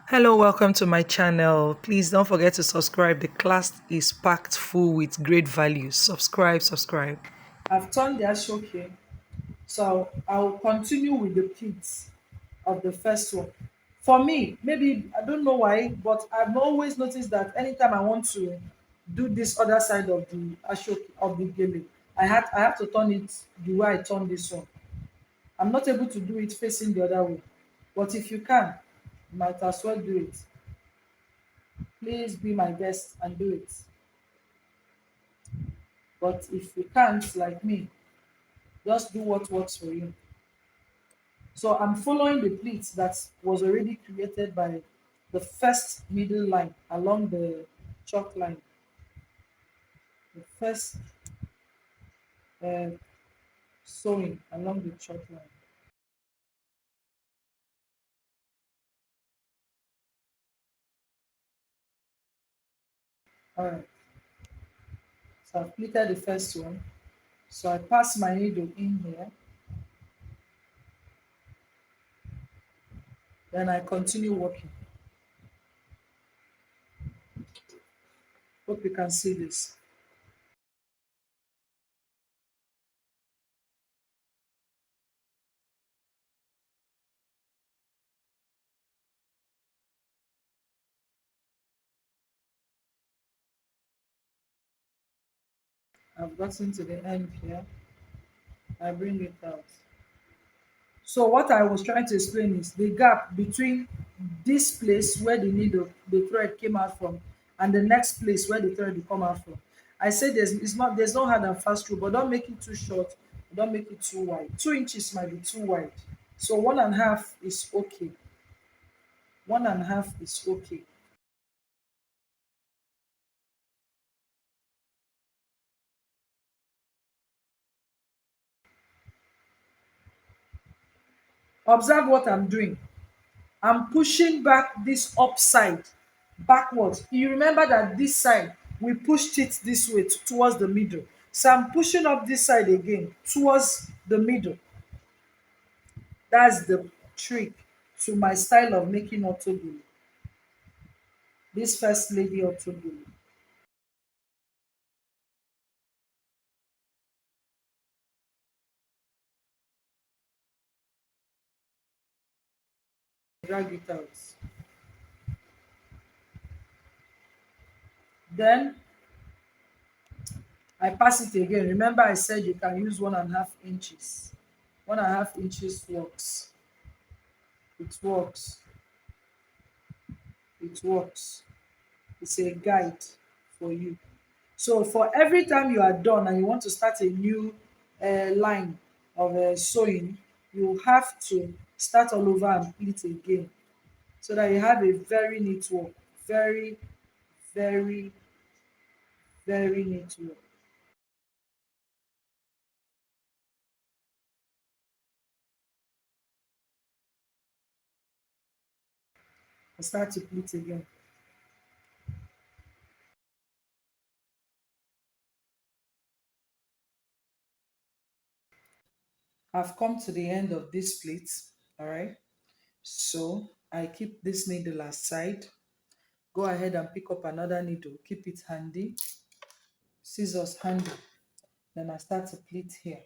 Hello, welcome to my channel. Please don't forget to subscribe. The class is packed full with great values. Subscribe. I've turned the ashoke, so I'll continue with the pleats of the first one. For me, maybe I don't know why, but I've always noticed that anytime I want to do this other side of the ashoke of the gele, I have to turn it the way I turn this one. I'm not able to do it facing the other way. But if you can, you might as well do it. Please be my guest and do it. But if you can't, like me, just do what works for you. So I'm following the pleat that was already created by the first middle line along the chalk line. The first uh, sewing along the chalk line. All right. So I've pleated the first one. So I pass my needle in here. Then I continue working. Hope you can see this. I've gotten to the end here. I bring it out. So what I was trying to explain is the gap between this place where the thread came out from, and the next place where the thread will come out from. I said there's no hard and fast rule, but don't make it too short, don't make it too wide. 2 inches might be too wide. So one and a half is okay. One and a half is okay. Observe what I'm doing. I'm pushing back this upside backwards. You remember that this side, we pushed it this way towards the middle. So I'm pushing up this side again towards the middle. That's the trick to my style of making autogele. This first lady autogele. Drag it out. Then I pass it again. Remember I said you can use 1.5 inches. 1.5 inches works. It works. It works. It's a guide for you. So for every time you are done and you want to start a new line of sewing, you have to start all over and pleat again so that you have a very neat work. Very, very, very neat work. I start to pleat again. I've come to the end of this pleat. All right. So I keep this needle aside. Go ahead and pick up another needle. Keep it handy. Scissors handy. Then I start to pleat here.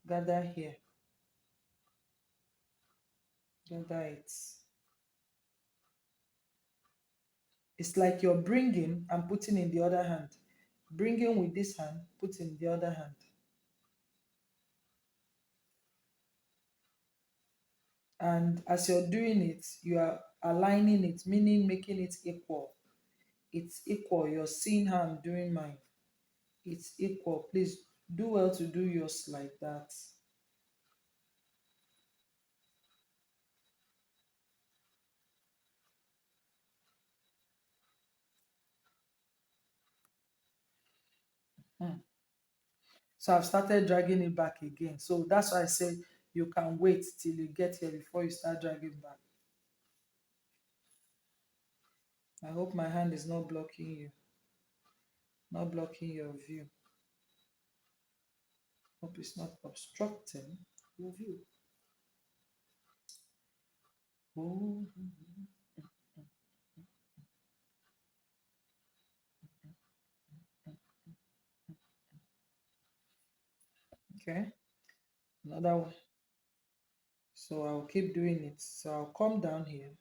Gather here. Gather it. It's like you're bringing and putting in the other hand. Bringing with this hand, put in the other hand. And as you're doing it, you are aligning it, meaning making it equal. It's equal. You're seeing how I'm doing mine. It's equal. Please do well to do yours like that. Hmm. So I've started dragging it back again. So that's why I say you can wait till you get here before you start dragging back. I hope my hand is not blocking you, not blocking your view. Hope it's not obstructing your view. Oh, okay, another one. So I'll keep doing it. So I'll come down here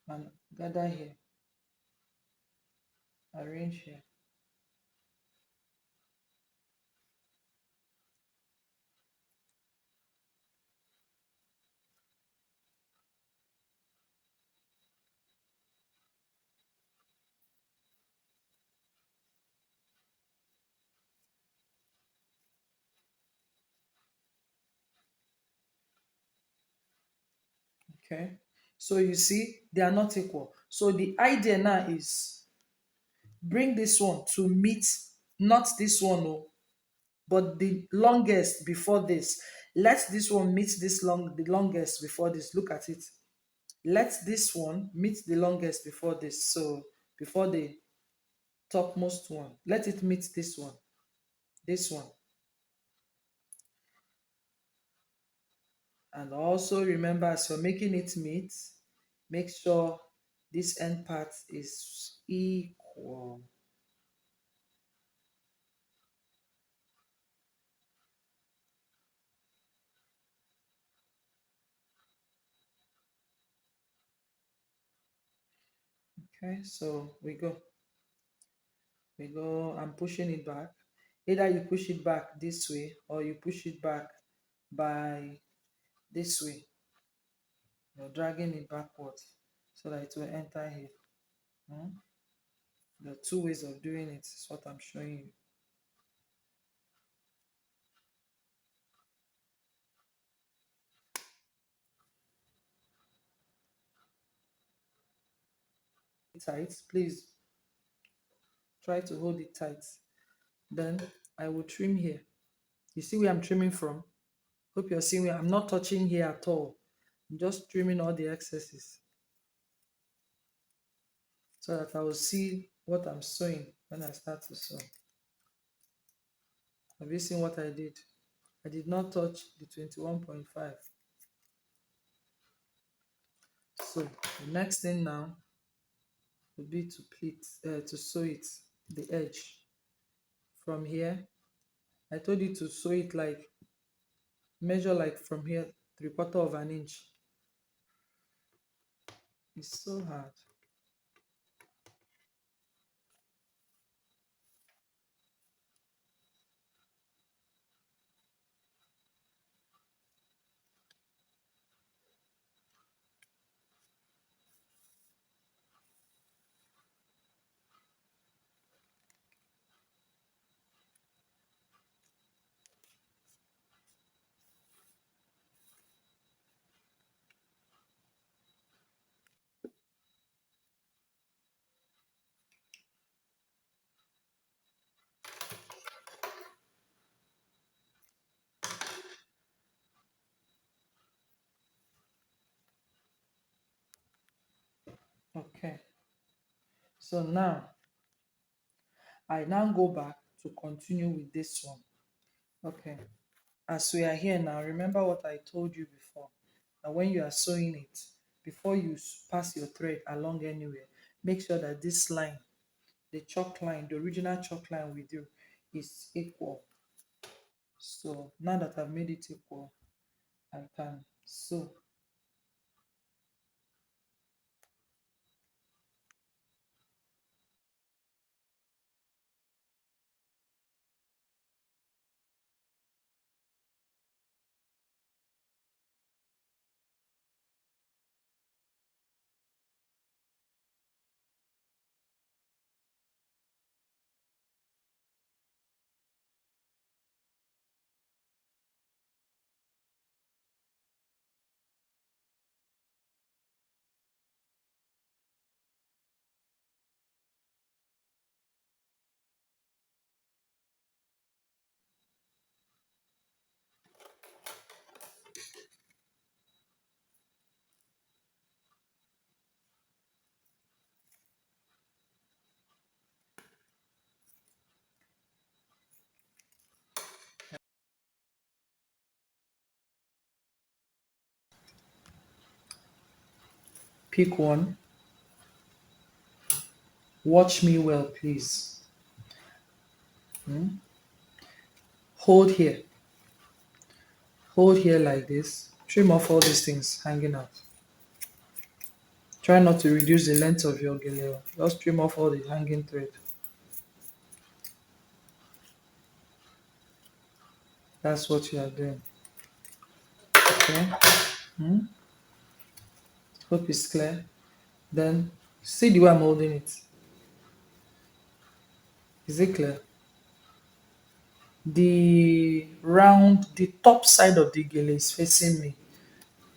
and gather here, arrange here. Okay. So you see, they are not equal. So the idea now is bring this one to meet not this one, oh, but the longest before this. Let this one meet the longest before this. Look at it. Let this one meet the longest before this. So before the topmost one, let it meet this one, this one. And also remember, as you're making it meet, make sure this end part is equal. Okay, so we go, I'm pushing it back. Either you push it back this way or you push it back by this way. You're dragging it backwards so that it will enter here. Hmm? There are two ways of doing it. Is what I'm showing you. Tight, please try to hold it tight. Then I will trim here. You see where I'm trimming from? Hope you're seeing where I'm not touching here at all. I'm just trimming all the excesses so that I will see what I'm sewing when I start to sew. Have you seen what I did? I did not touch the 21.5. So the next thing now would be to pleat, to sew it, the edge from here. I told you to sew it like, measure like from here, 3/4 of an inch. It's so hard. Okay. So now I now go back to continue with this one. Okay. As we are here now, remember what I told you before. That when you are sewing it, before you pass your thread along anywhere, make sure that this line, the chalk line, the original chalk line with you, is equal. So now that I've made it equal, I can sew. Pick one. Watch me well, please. Hold here. Hold here like this. Trim off all these things hanging out. Try not to reduce the length of your gele. Just trim off all the hanging thread. That's what you are doing. Okay. Hope it's clear. Then see the way I'm holding it. Is it clear? The top side of the gele is facing me.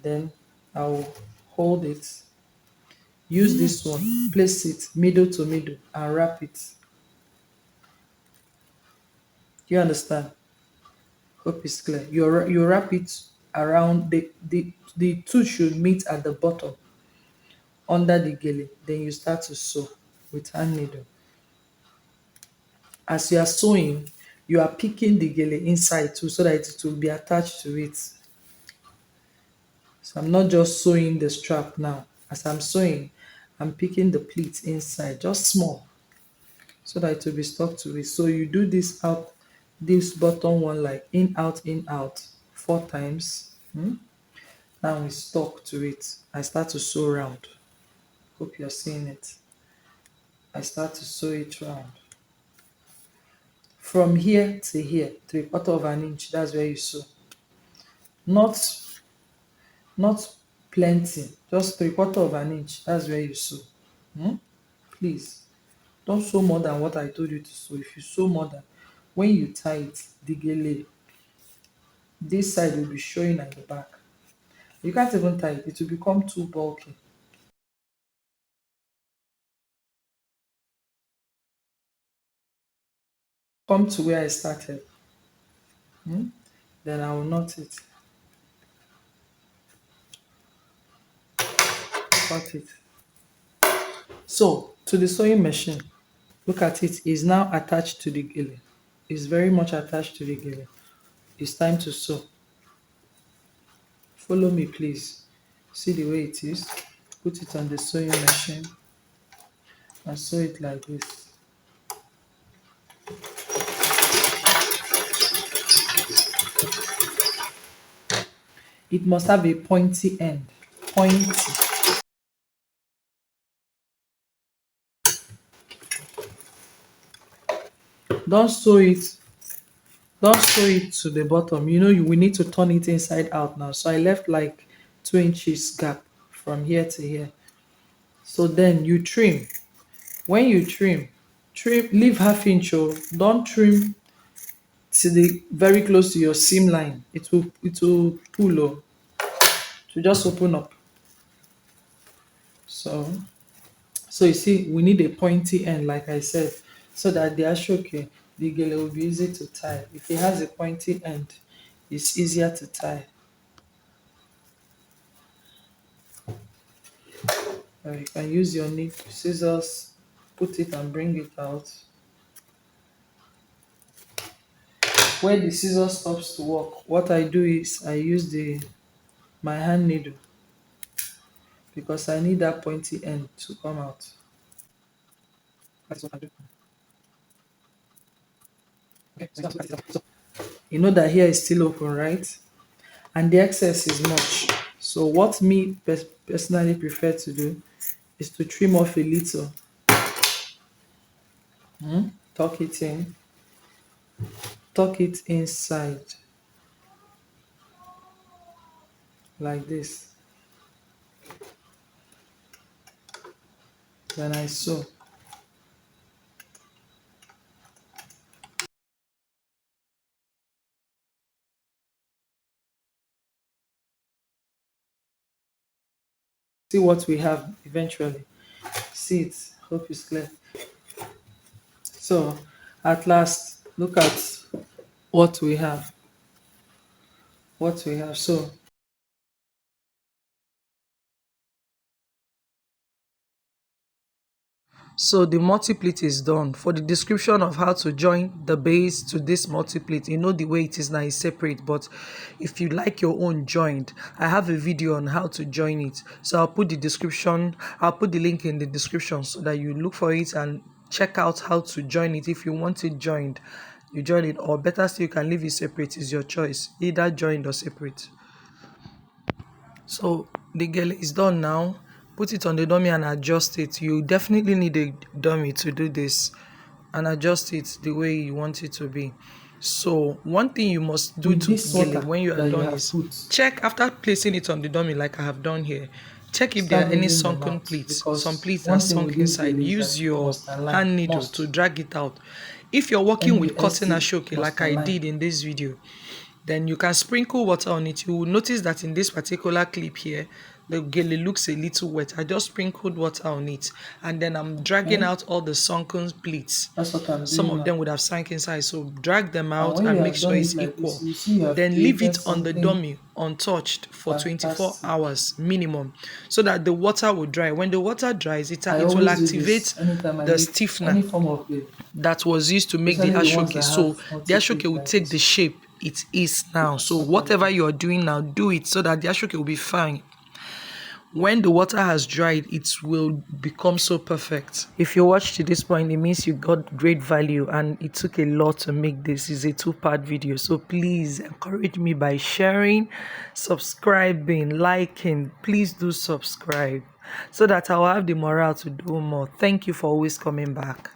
Then I'll hold it. Use this one. Place it middle to middle and wrap it. Do you understand? Hope it's clear. You wrap it around the two should meet at the bottom under the gele. Then you start to sew with hand needle. As you are sewing, you are picking the gele inside too so that it will be attached to it. So I'm not just sewing the strap now. As I'm sewing, I'm picking the pleats inside, just small, so that it will be stuck to it. So you do this out, this bottom one like in, out 4 times. Now we stuck to it. I start to sew round. Hope you're seeing it. I start to sew it round. From here to here, 3/4 of an inch, that's where you sew. Not not plenty, just 3/4 of an inch, that's where you sew. Please, don't sew more than what I told you to sew. If you sew more than, when you tie it, the gele, this side will be showing at the back. You can't even tie it, it will become too bulky. Come to where I started. Then I will knot it. Cut it. So to the sewing machine, look at it, is now attached to the gele. It's very much attached to the gele. It's time to sew. Follow me, please. See the way it is. Put it on the sewing machine and sew it like this. It must have a pointy end. Pointy. Don't sew it. Don't sew it to the bottom. We need to turn it inside out now. So I left like 2 inches gap from here to here. So then you trim. When you trim, leave ½ inch. Oh, don't trim to the very close to your seam line. It will pull. Oh, to just open up. So you see, we need a pointy end, like I said, so that the ashoke, the gele, will be easy to tie. If it has a pointy end, it's easier to tie. You can use your scissors, put it and bring it out. Where the scissors stops to work, what I do is I use my hand needle, because I need that pointy end to come out. That's what I do. Okay, so you know that here is still open, right? And the excess is much. So what me personally prefer to do is to trim off a little, tuck it in, tuck it inside like this. Then I sew. See what we have eventually. See it. Hope it's clear. So at last, look at what we have. What we have. So So the multiplet is done. For the description of how to join the base to this multiplet, you know the way it is now is separate, but if you like your own joined, I have a video on how to join it. So I'll put the link in the description so that you look for it and check out how to join it. If you want it joined, you join it, or better still, you can leave it separate. It's your choice, either joined or separate. So the gele is done now. Put it on the dummy and adjust it. You definitely need a dummy to do this, and adjust it the way you want it to be. So one thing you must do With to this gele water when you are that you done have is put, check, after placing it on the dummy like I have done here, check if there start are any bringing them sunken out, pleats. Some because pleats are one thing with sunk this inside. gele is Use that you your must align, hand needle to must. drag it out. If you're working with Any cotton estate ashoke like must I align. did in this video, then you can sprinkle water on it. You will notice that in this particular clip here, the gele looks a little wet. I just sprinkled water on it, and then I'm dragging Okay, out all the sunken pleats. that's what I'm Some doing of now. them would have sank inside, so drag them And out when you and make have sure done it it's like this, equal. you see you have Then leave created it on the something dummy untouched for 24 fantastic. hours minimum, so that the water will dry. When the water dries, it I will always do activate this anytime I the make stiffener any form of gele, that was used to make the especially the ones ashoke. that So have the ashoke multi-plate will like take the this. shape it is now. That's So what I'm whatever doing. you're doing now, do it so that the ashoke will be fine. When the water has dried, it will become so perfect. If you watched to this point, it means you got great value, and it took a lot to make this. It's a 2-part video, so please encourage me by sharing, subscribing, liking. Please do subscribe so that I'll have the morale to do more. Thank you for always coming back.